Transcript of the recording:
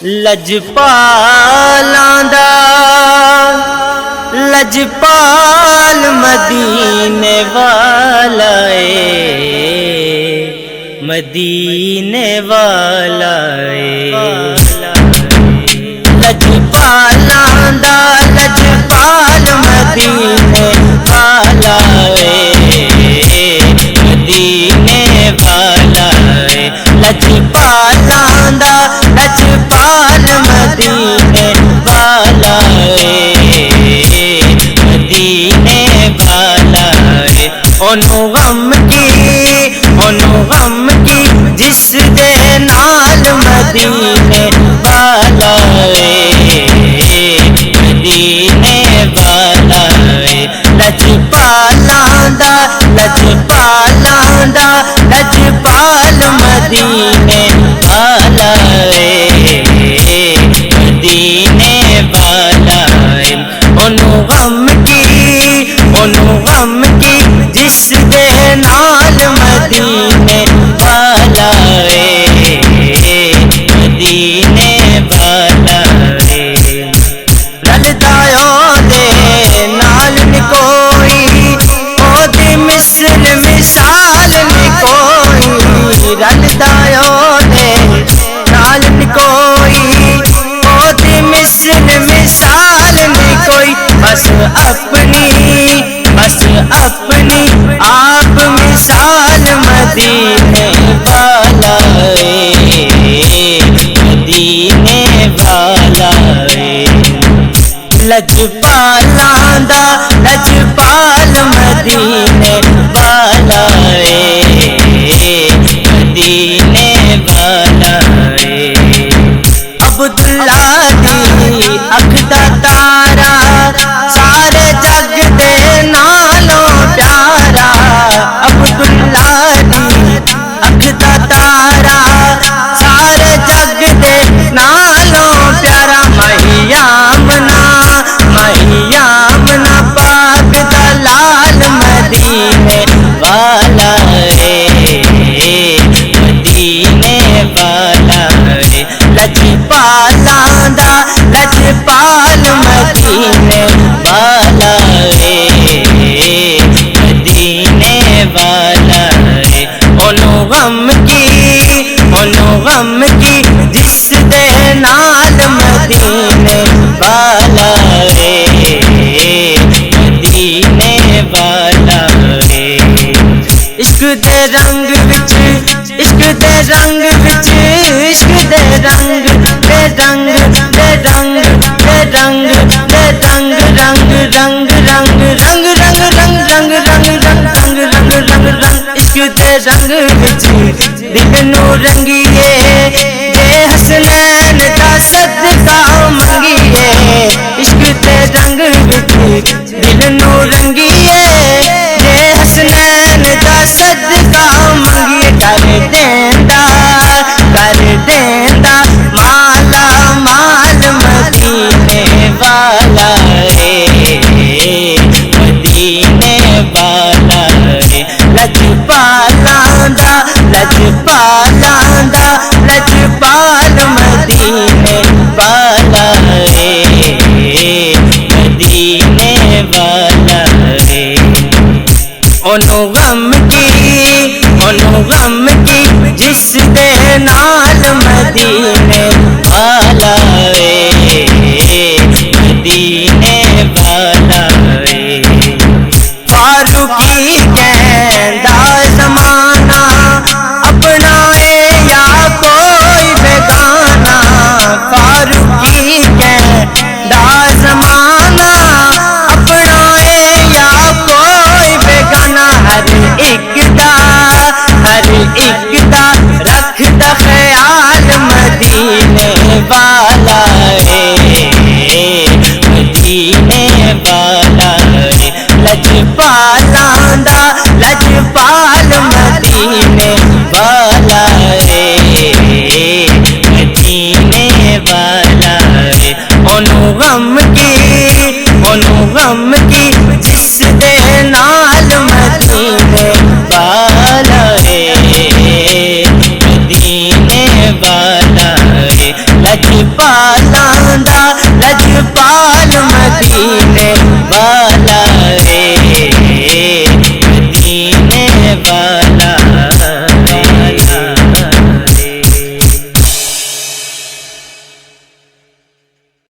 لجپالاں دا لجپال مدینے والا اے، مدینے والا اے، لجپالاں دا لجپال مدینے والا اے، مدینے والا اے، لجپالاں دا لجپال مدینے والا اے، مدینے والا اے، اونوں غم کی جس دے نال مدینے والا اے، مدینے والا اے، لجپالاں دا لجپال مدینے والا اے، مدینے والا اے، اونوں غم کی جس دے نال مدینے والا اے، مدینے والا اے، رلدا او دے نال نی کوئی، او دی مثل مثال نی کوئی، رلدا او دے نال نی کوئی، او دی مثل مثال نی کوئی، بس اپنی آپ مثال مدینے والا اے، مدینے والا اے، لجپالاں دا لجپال مدینے والا اے، مدینے والا اے، عبداللہ دی اکھ دا تارا سارے جگ دے نالوں پیارا، عبداللہ دی اکھ دا تارا سارے جگ دے نالوں پیارا، ماہی آمنہ پاک دا لال مدینے والا اے، مدینے والا اے، لجپالاں دا لجپال مدینے والا اے، مدینے والا اے، اونوں غم کی جس دے نال مدینے والا اے، مدینے والا اے، عشق دے رنگ وچ عشق دے رنگ وچ عشق دے رنگ دے رنگ دے رنگ دے رنگ دے رنگ رنگ رنگ رنگ رنگ رنگ رنگ رنگ رنگ رنگ رنگ رنگ رنگ رنگ عشق دے رنگ وچ دل نوں رنگیے، جے حسنین دا صدقہ منگیے، عشق دے رنگ وچ دل نوں رنگیے، جے حسنین دا صدقہ منگیے، کر دیندا مالا مال مدینے والا اے، مدینے والا اے، لجپالاں دا لجپال مدینے والا اے، مدینے والا اے، اونوں غم کی جس دے نال مدینے والا اے، مدینے والا اے، فاروقی کہندا زمانہ اپنا اے یا کوئی بیگانہ، فاروقی کہندا زمانہ اپنا اے یا کوئی بیگانہ، ہر ایک دا رکھدا خیال مدینے والا اے، مدینے والا اے، لجپالاں دا لجپال مدینے والا اے، مدینے والا اے، اونوں غم کی جس دے نال مدینے والا اے، مدینے والا اے، لجپال